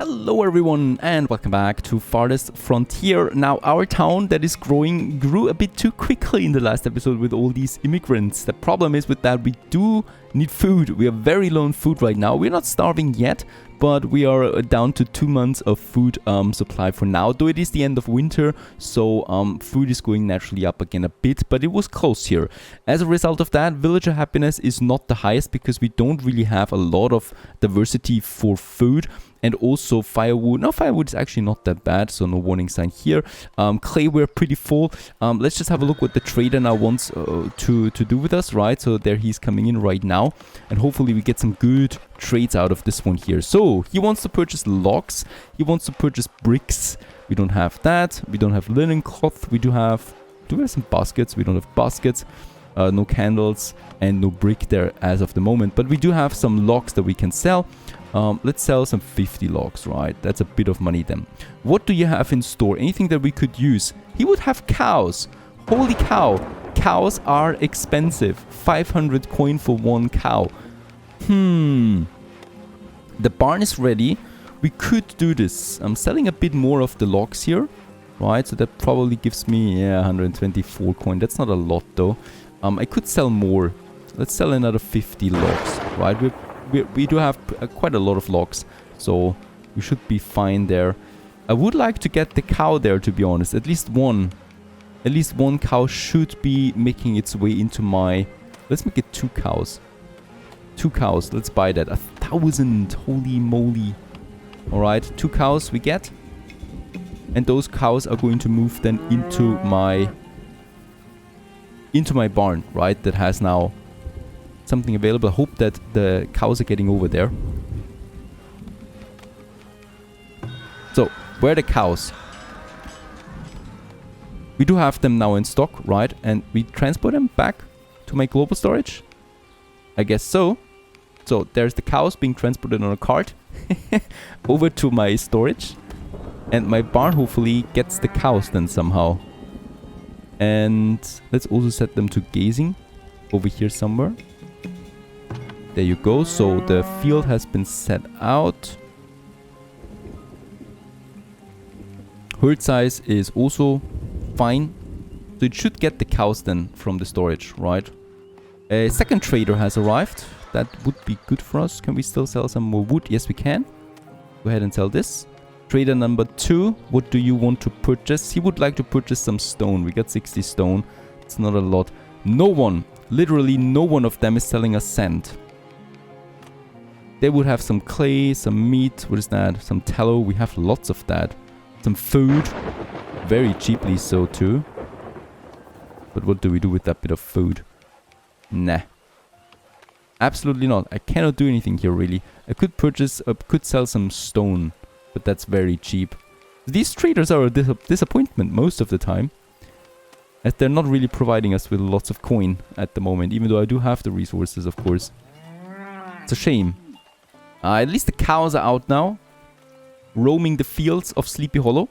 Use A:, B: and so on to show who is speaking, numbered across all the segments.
A: Hello everyone and welcome back to Farthest Frontier. Now our town that is growing grew a bit too quickly in the last episode with all these immigrants. The problem is with that we do need food. We are very low on food right now. We're not starving yet, but we are down to 2 months of food supply for now. Though it is the end of winter, so food is going naturally up again a bit, but it was close here. As a result of that, villager happiness is not the highest because we don't really have a lot of diversity for food. And also firewood. Now firewood is actually not that bad, so no warning sign here. Clay, we're pretty full. Let's just have a look what the trader now wants to do with us, right? So there he's coming in right now. And hopefully we get some good trades out of this one here. So he wants to purchase logs. He wants to purchase bricks. We don't have that. We don't have linen cloth. Do we have some baskets? We don't have baskets. No candles and no brick there as of the moment. But we do have some logs that we can sell. Let's sell some 50 logs, right? That's a bit of money then. What do you have in store? Anything that we could use? He would have cows. Holy cow. Cows are expensive. 500 coin for one cow. The barn is ready. We could do this. I'm selling a bit more of the logs here, right? So that probably gives me 124 coin. That's not a lot though. I could sell more. Let's sell another 50 logs, right? We do have quite a lot of logs, so we should be fine there. I would like to get the cow there, to be honest. At least one cow should be making its way into my... Let's make it 2 cows. 2 cows. Let's buy that. 1,000. Holy moly. Alright, 2 cows we get. And those cows are going to move then into my barn, right? That has now something available. I hope that the cows are getting over there. So, where are the cows? We do have them now in stock, right? And we transport them back to my global storage? I guess so. So, there's the cows being transported on a cart over to my storage. And my barn hopefully gets the cows then somehow. And let's also set them to gazing over here somewhere. There you go. So the field has been set out. Herd size is also fine. So it should get the cows then from the storage, right? A second trader has arrived. That would be good for us. Can we still sell some more wood? Yes, we can. Go ahead and sell this. Trader number 2, what do you want to purchase? He would like to purchase some stone. We got 60 stone. It's not a lot. No one, literally no one of them is selling us sand. They would have some clay, some meat. What is that? Some tallow. We have lots of that. Some food. Very cheaply so too. But what do we do with that bit of food? Nah. Absolutely not. I cannot do anything here really. I could could sell some stone. But that's very cheap. These traders are a disappointment most of the time. As they're not really providing us with lots of coin at the moment. Even though I do have the resources, of course. It's a shame. At least the cows are out now. Roaming the fields of Sleepy Hollow.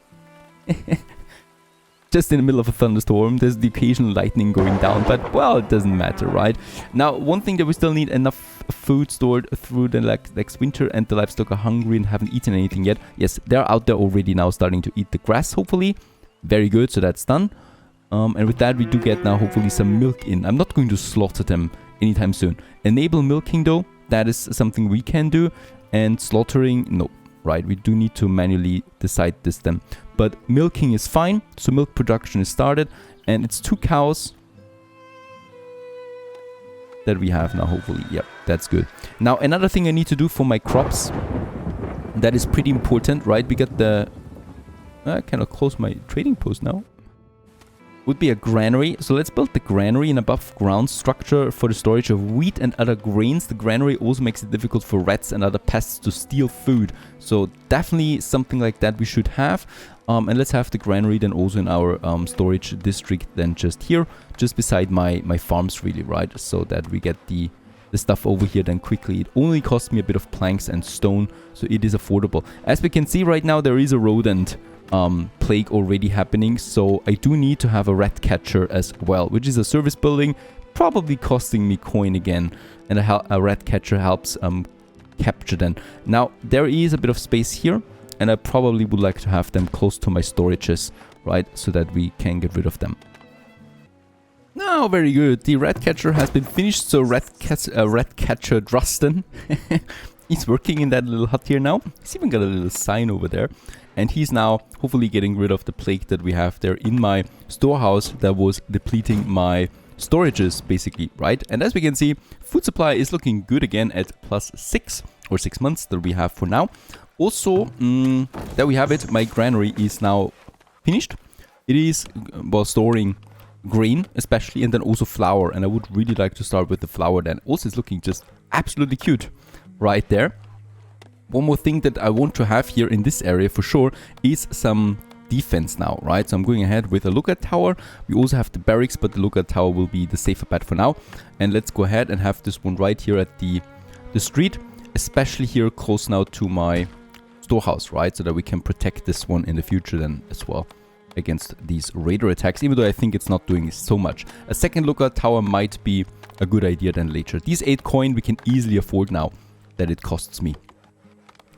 A: Just in the middle of a thunderstorm. There's the occasional lightning going down. But, well, it doesn't matter, right? Now, one thing that we still need enough food stored through the next winter. And the livestock are hungry and haven't eaten anything yet. Yes, they're out there already now starting to eat the grass, hopefully. Very good, so that's done. And with that, we do get now hopefully some milk in. I'm not going to slaughter them anytime soon. Enable milking, though. That is something we can do. And slaughtering, no. Right, we do need to manually decide this then. But milking is fine. So milk production is started. And it's 2 cows that we have now, hopefully. Yep, that's good. Now, another thing I need to do for my crops. That is pretty important, right? We got the... I cannot close my trading post now. Would be a granary. So let's build the granary, an above ground structure for the storage of wheat and other grains. The granary also makes it difficult for rats and other pests to steal food. So definitely something like that we should have. And let's have the granary then also in our storage district then just here. Just beside my farms really, right? So that we get the stuff over here then quickly. It only costs me a bit of planks and stone. So it is affordable. As we can see right now, there is a rodent plague already happening, so I do need to have a rat catcher as well, which is a service building, probably costing me coin again, and a rat catcher helps capture them. Now there is a bit of space here, and I probably would like to have them close to my storages, right, so that we can get rid of them. Now, very good. The rat catcher has been finished, so rat catcher Drustin he's working in that little hut here now. He's even got a little sign over there. And he's now hopefully getting rid of the plague that we have there in my storehouse that was depleting my storages, basically, right? And as we can see, food supply is looking good again at +6 or 6 months that we have for now. Also, there we have it. My granary is now finished. It is, well, storing grain especially, and then also flour. And I would really like to start with the flour then. Also, it's looking just absolutely cute right there. One more thing that I want to have here in this area for sure is some defense now, right? So I'm going ahead with a lookout tower. We also have the barracks, but the lookout tower will be the safer bet for now. And let's go ahead and have this one right here at the street, especially here close now to my storehouse, right? So that we can protect this one in the future then as well against these raider attacks, even though I think it's not doing so much. A second lookout tower might be a good idea then later. These 8 coin we can easily afford now that it costs me.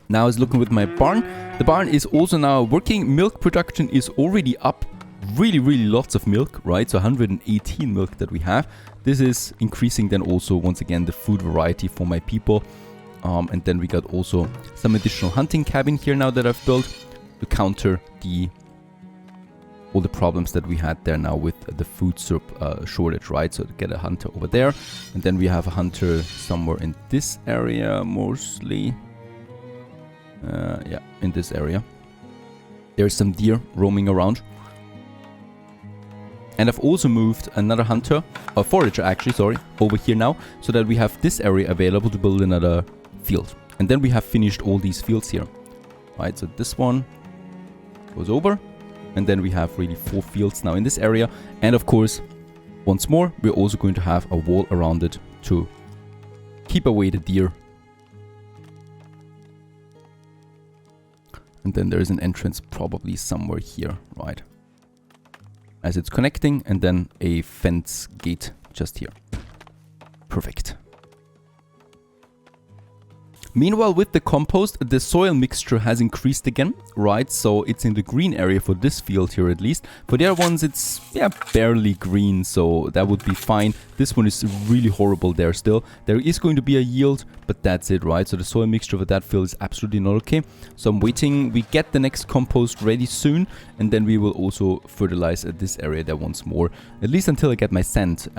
A: Now is looking with my barn. The barn is also now working. Milk production is already up. Really lots of milk, right? So 118 milk that we have. This is increasing then also once again the food variety for my people. And then we got also some additional hunting cabin here now that I've built to counter all the problems that we had there now with the food shortage, right? So to get a hunter over there. And then we have a hunter somewhere in this area mostly. Yeah, in this area. There's some deer roaming around. And I've also moved another hunter, a forager actually, sorry, over here now, so that we have this area available to build another field. And then we have finished all these fields here. Right, so this one goes over. And then we have really 4 fields now in this area. And of course, once more, we're also going to have a wall around it to keep away the deer. And then there is an entrance probably somewhere here, right? As it's connecting, and then a fence gate just here. Perfect. Meanwhile, with the compost, the soil mixture has increased again, right? So it's in the green area for this field here at least. For the other ones, it's, yeah, barely green, so that would be fine. This one is really horrible there still. There is going to be a yield, but that's it, right? So the soil mixture for that field is absolutely not okay. So I'm waiting. We get the next compost ready soon, and then we will also fertilize this area there once more, at least until I get my sand.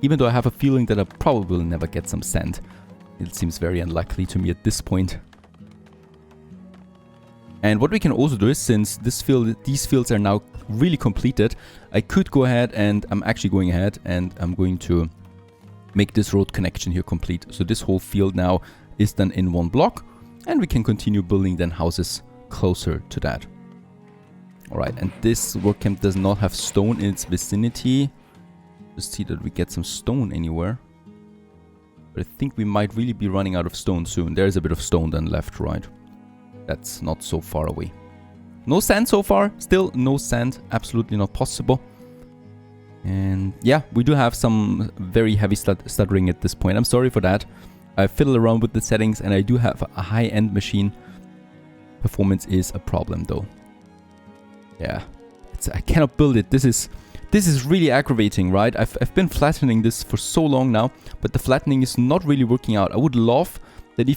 A: Even though I have a feeling that I probably will never get some sand. It seems very unlikely to me at this point. And what we can also do is, since these fields are now really completed, I could go ahead, and I'm actually going ahead and I'm going to make this road connection here complete. So this whole field now is done in one block, and we can continue building then houses closer to that. Alright, and this work camp does not have stone in its vicinity. Just see that we get some stone anywhere. But I think we might really be running out of stone soon. There's a bit of stone then left, right? That's not so far away. No sand so far. Still no sand. Absolutely not possible. And yeah, we do have some very heavy stuttering at this point. I'm sorry for that. I fiddle around with the settings, and I do have a high-end machine. Performance is a problem though. Yeah, I cannot build it. This is really aggravating, right? I've been flattening this for so long now, but the flattening is not really working out. I would love that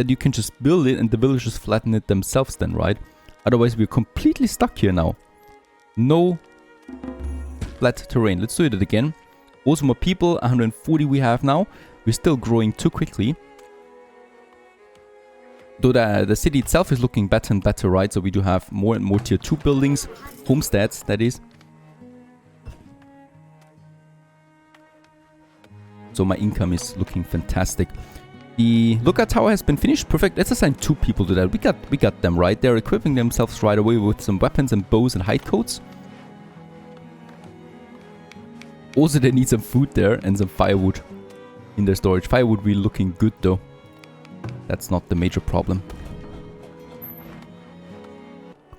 A: you can just build it and the villagers flatten it themselves then, right? Otherwise, we're completely stuck here now. No flat terrain. Let's do it again. Also more people, 140 we have now. We're still growing too quickly. Though the city itself is looking better and better, right? So we do have more and more tier 2 buildings, homesteads, that is. So my income is looking fantastic. The lookout tower has been finished. Perfect. Let's assign 2 people to that. We got them, right? They're equipping themselves right away with some weapons and bows and hide coats. Also, they need some food there and some firewood in their storage. Firewood really looking good though. That's not the major problem.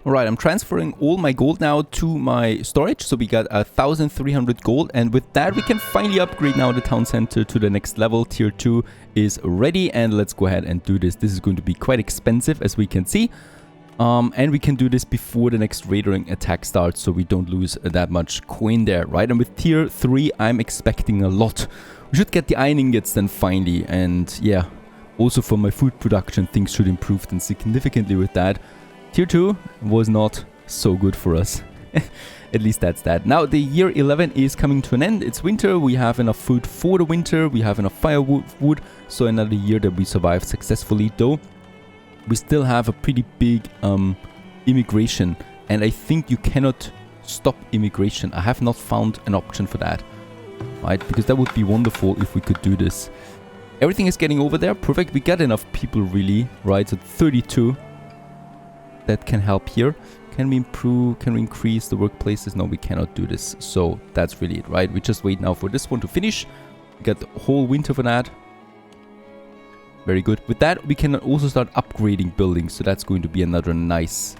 A: Alright, I'm transferring all my gold now to my storage. So we got 1,300 gold. And with that, we can finally upgrade now the town center to the next level. Tier 2 is ready. And let's go ahead and do this. This is going to be quite expensive, as we can see. And we can do this before the next raiding attack starts, so we don't lose that much coin there, right? And with tier 3, I'm expecting a lot. We should get the iron ingots then finally, and yeah, also for my food production, things should improve then significantly with that. Tier 2 was not so good for us. At least that's that. Now the year 11 is coming to an end. It's winter. We have enough food for the winter. We have enough firewood. So another year that we survived successfully. Though we still have a pretty big immigration. And I think you cannot stop immigration. I have not found an option for that. Right? Because that would be wonderful if we could do this. Everything is getting over there. Perfect. We got enough people really. Right? So 32. That can help here. Can we improve? Can we increase the workplaces? No, we cannot do this. So that's really it, right? We just wait now for this one to finish. We got the whole winter for that. Very good. With that, we can also start upgrading buildings. So that's going to be another nice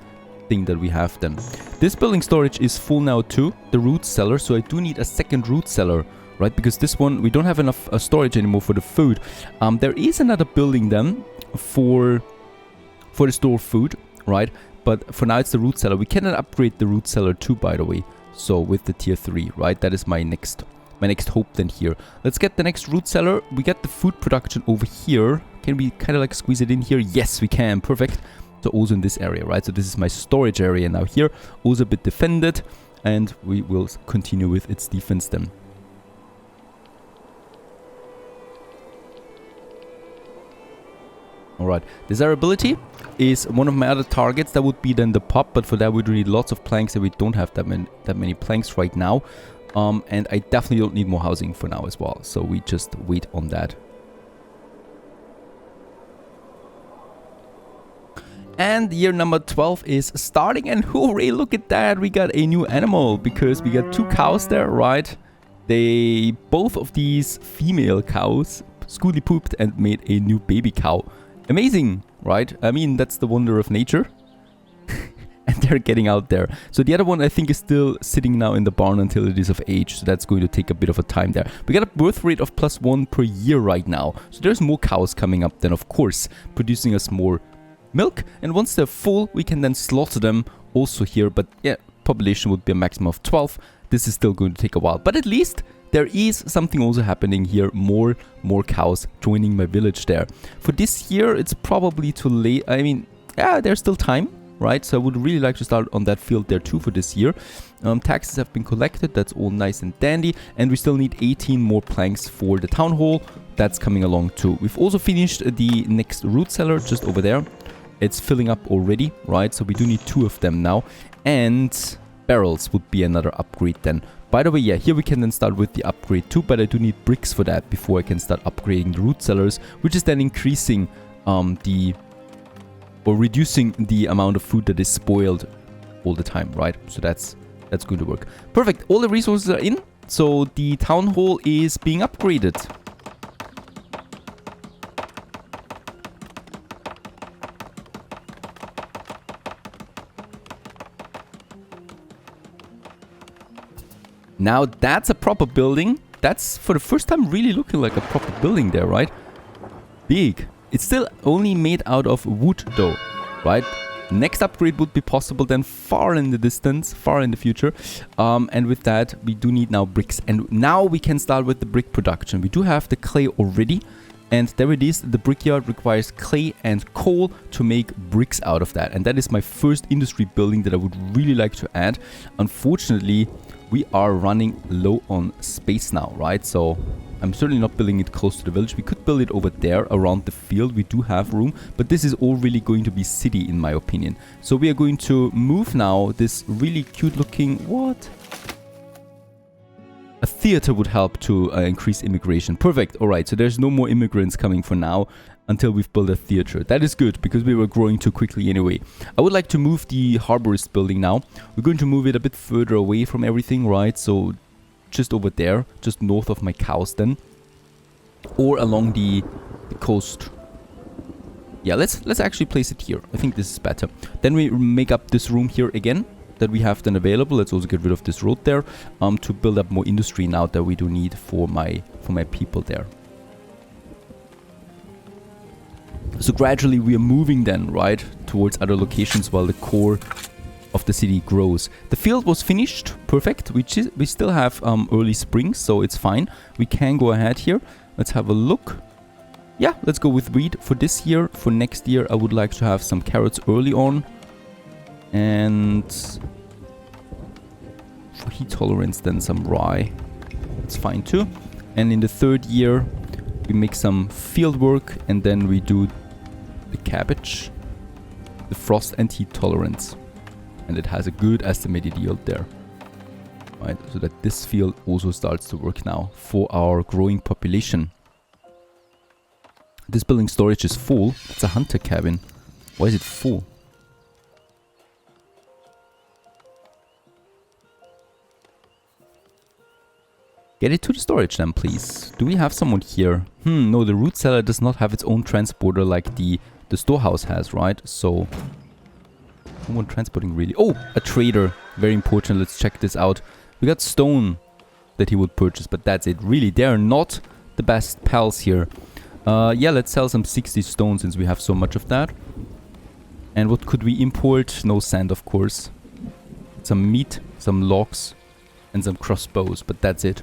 A: thing that we have then. This building storage is full now too. The root cellar. So I do need a second root cellar, right? Because this one, we don't have enough storage anymore for the food. There is another building then for the store food, right? But for now it's the root cellar. We cannot upgrade the root cellar too, by the way. So with the tier 3, right? That is my next hope then here. Let's get the next root cellar. We got the food production over here. Can we kind of like squeeze it in here? Yes, we can. Perfect. So also in this area, right? So this is my storage area now here. Also a bit defended. And we will continue with its defense then. Alright, desirability is one of my other targets. That would be then the pub, but for that we do need lots of planks, and we don't have that many planks right now. And I definitely don't need more housing for now as well, so we just wait on that. And year number 12 is starting, and hooray, look at that, we got a new animal, because we got 2 cows there, right? Both of these female cows scooty pooped and made a new baby cow. Amazing, right? I mean, that's the wonder of nature. And they're getting out there. So the other one, I think, is still sitting now in the barn until it is of age. So that's going to take a bit of a time there. We got a birth rate of +1 per year right now. So there's more cows coming up then, of course, producing us more milk. And once they're full, we can then slaughter them also here. But yeah, population would be a maximum of 12. This is still going to take a while. But at least there is something also happening here. More cows joining my village there. For this year, it's probably too late. I mean, yeah, there's still time, right? So I would really like to start on that field there too for this year. Taxes have been collected. That's all nice and dandy. And we still need 18 more planks for the town hall. That's coming along too. We've also finished the next root cellar just over there. It's filling up already, right? So we do need 2 of them now. And barrels would be another upgrade then. By the way, yeah, here we can then start with the upgrade too, but I do need bricks for that before I can start upgrading the root cellars, which is then increasing reducing the amount of food that is spoiled all the time, right? So that's going to work. Perfect. All the resources are in, so the town hall is being upgraded. Now that's a proper building. That's for the first time really looking like a proper building there, right? Big. It's still only made out of wood though, right? Next upgrade would be possible then far in the distance, far in the future. And with that, we do need now bricks. And now we can start with the brick production. We do have the clay already. And there it is. The brickyard requires clay and coal to make bricks out of that. And that is my first industry building that I would really like to add. Unfortunately, we are running low on space now, right? So I'm certainly not building it close to the village. We could build it over there around the field. We do have room, but this is all really going to be city in my opinion. So we are going to move now this really cute looking, what? A theater would help to increase immigration. Perfect. All right. So there's no more immigrants coming for now until we've built a theater. That is good because we were growing too quickly anyway. I would like to move the harborist building now. We're going to move it a bit further away from everything, right? So just over there, just north of my cows then. Or along the coast. Yeah, let's actually place it here. I think this is better. Then we make up this room here again that we have then available. Let's also get rid of this road there to build up more industry now that we do need for my people there. So gradually we are moving then, right, towards other locations while the core of the city grows. The field was finished, perfect. We still have early spring, so it's fine. We can go ahead here. Let's have a look. Yeah, let's go with wheat for this year. For next year, I would like to have some carrots early on. And for heat tolerance, then some rye. It's fine too. And in the third year, we make some field work, and then we do the cabbage, the frost and heat tolerance. And it has a good estimated yield there. Right, so that this field also starts to work now for our growing population. This building storage is full. It's a hunter cabin. Why is it full? Get it to the storage then, please. Do we have someone here? No, the root cellar does not have its own transporter like the storehouse has, right? So, someone transporting really... Oh, a trader. Very important. Let's check this out. We got stone that he would purchase, but that's it. Really, they are not the best pals here. Yeah, let's sell some 60 stone since we have so much of that. And what could we import? No sand, of course. Some meat, some logs, and some crossbows, but that's it.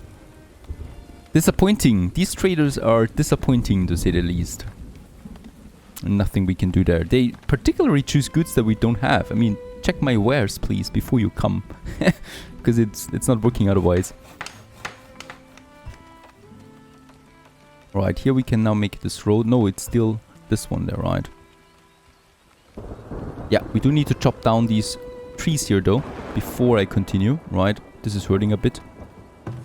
A: Disappointing. These traders are disappointing, to say the least. Nothing we can do there. They particularly choose goods that we don't have. I mean, check my wares, please, before you come. Because it's not working otherwise. Right, here we can now make this road. No, it's still this one there, right? Yeah, we do need to chop down these trees here, though, before I continue, right? This is hurting a bit.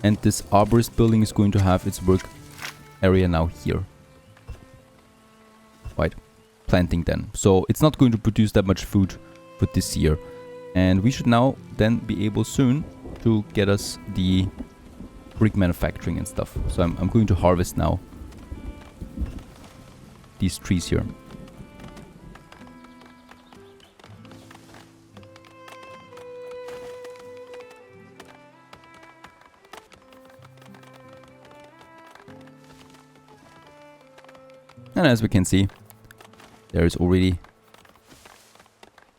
A: And this arborist building is going to have its work area now here. Right, planting then. So it's not going to produce that much food for this year. And we should now then be able soon to get us the brick manufacturing and stuff. So I'm going to harvest now these trees here. And as we can see, there is already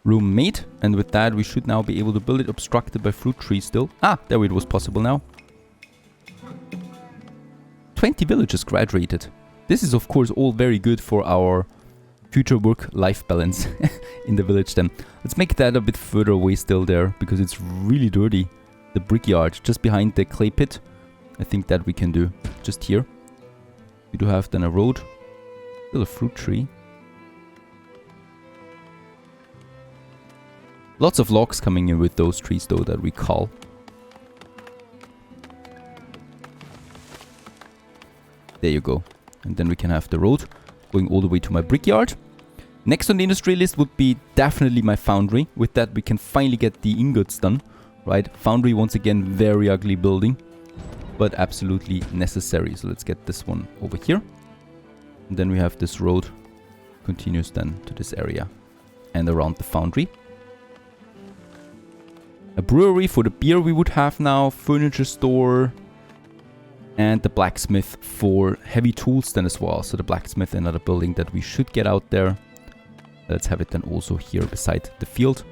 A: room made. And with that, we should now be able to build it obstructed by fruit trees still. Ah, there it was possible now. 20 villages graduated. This is, of course, all very good for our future work-life balance in the village then. Let's make that a bit further away still there, because it's really dirty. The brickyard, just behind the clay pit. I think that we can do just here. We do have then a road. Still a fruit tree. Lots of logs coming in with those trees though that we cull. There you go. And then we can have the road going all the way to my brickyard. Next on the industry list would be definitely my foundry. With that we can finally get the ingots done. Right? Foundry, once again, very ugly building, but absolutely necessary. So let's get this one over here. And then we have this road continues then to this area and around the foundry. A brewery for the beer we would have now, furniture store, and the blacksmith for heavy tools then as well. So the blacksmith, another building that we should get out there. Let's have it then also here beside the field.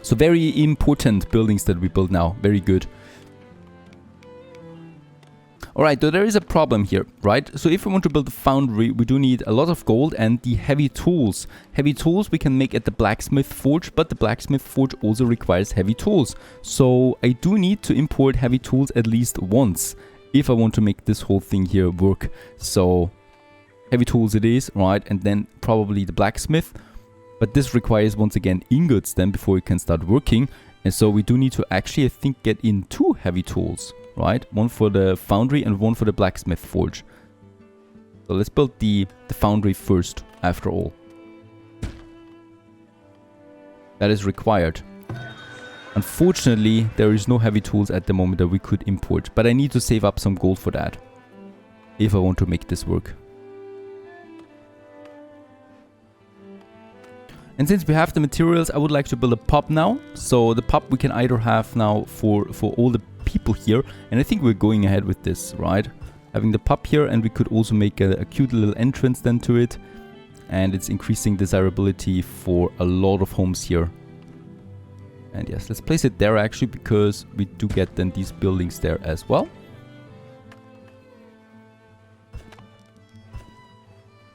A: So very important buildings that we build now, very good. Alright, so there is a problem here, right? So if we want to build a foundry, we do need a lot of gold and the heavy tools. Heavy tools we can make at the blacksmith forge, but the blacksmith forge also requires heavy tools. So I do need to import heavy tools at least once if I want to make this whole thing here work. So heavy tools it is, right? And then probably the blacksmith. But this requires once again ingots then before we can start working. And so we do need to actually, I think, get in 2 heavy tools. Right, one for the foundry and one for the blacksmith forge. So let's build the foundry first, after all. That is required. Unfortunately, there is no heavy tools at the moment that we could import. But I need to save up some gold for that, if I want to make this work. And since we have the materials, I would like to build a pub now. So the pub we can either have now for all the people here, and I think we're going ahead with this, right? Having the pub here, and we could also make a cute little entrance then to it. and it's increasing desirability for a lot of homes here. And yes, let's place it there actually, because we do get then these buildings there as well.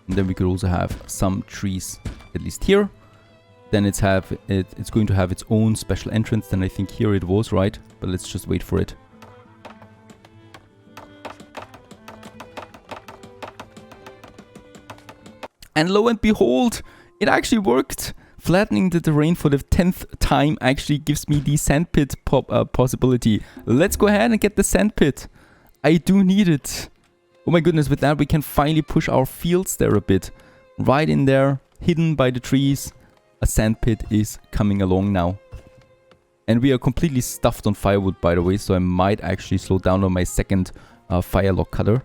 A: And then we could also have some trees, at least here. Then it's going to have its own special entrance. Then I think here it was, right? But let's just wait for it. And lo and behold, it actually worked. Flattening the terrain for the 10th time actually gives me the sandpit possibility. Let's go ahead and get the sandpit. I do need it. Oh my goodness, with that we can finally push our fields there a bit. Right in there, hidden by the trees, a sandpit is coming along now. And we are completely stuffed on firewood, by the way, so I might actually slow down on my second fire log cutter.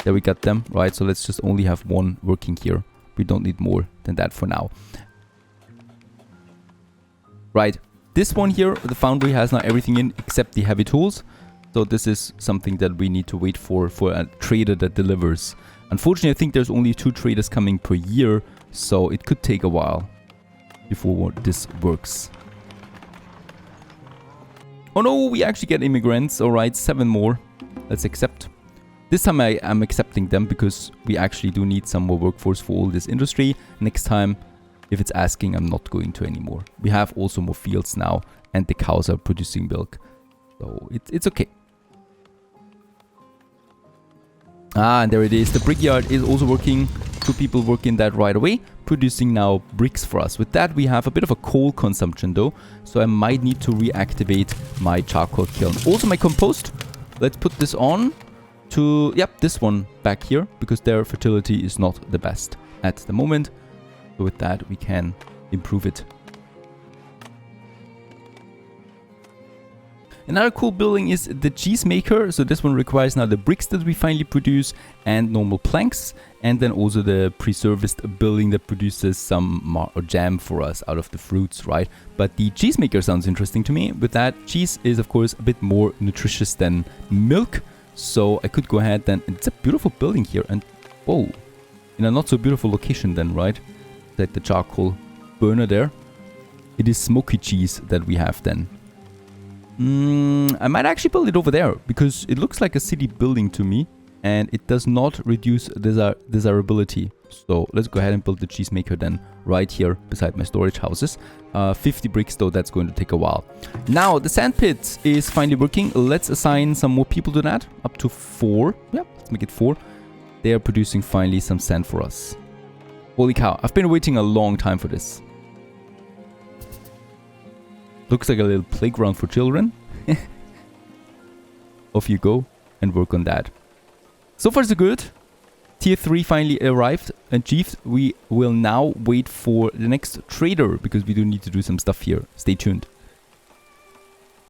A: There we got them, right? So let's just only have one working here. We don't need more than that for now. Right, this one here, the foundry has now everything in except the heavy tools. So this is something that we need to wait for a trader that delivers. Unfortunately, I think there's only 2 traders coming per year, so it could take a while before this works. Oh no, we actually get immigrants. Alright, 7 more. Let's accept. This time I am accepting them because we actually do need some more workforce for all this industry. Next time, if it's asking, I'm not going to anymore. We have also more fields now, and the cows are producing milk. So it's okay. Ah, and there it is. The brickyard is also working. 2 people working that right away, producing now bricks for us. With that, we have a bit of a coal consumption though, so I might need to reactivate my charcoal kiln. Also my compost. Let's put this on to, yep, this one back here, because their fertility is not the best at the moment. So with that, we can improve it. Another cool building is the cheese maker. So this one requires now the bricks that we finally produce and normal planks. And then also the preservist building that produces some jam for us out of the fruits, right? But the cheese maker sounds interesting to me. With that, cheese is of course a bit more nutritious than milk. So I could go ahead then. It's a beautiful building here. And whoa, in a not so beautiful location then, right? Like the charcoal burner there. It is smoky cheese that we have then. I might actually build it over there because it looks like a city building to me and it does not reduce desirability. So let's go ahead and build the cheese maker then right here beside my storage houses. 50 bricks though, that's going to take a while. Now the sand pit is finally working. Let's assign some more people to that. Up to 4. Yep, let's make it 4. They are producing finally some sand for us. Holy cow, I've been waiting a long time for this. Looks like a little playground for children. Off you go and work on that. So far so good. Tier 3 finally arrived and achieved. We will now wait for the next trader because we do need to do some stuff here. Stay tuned.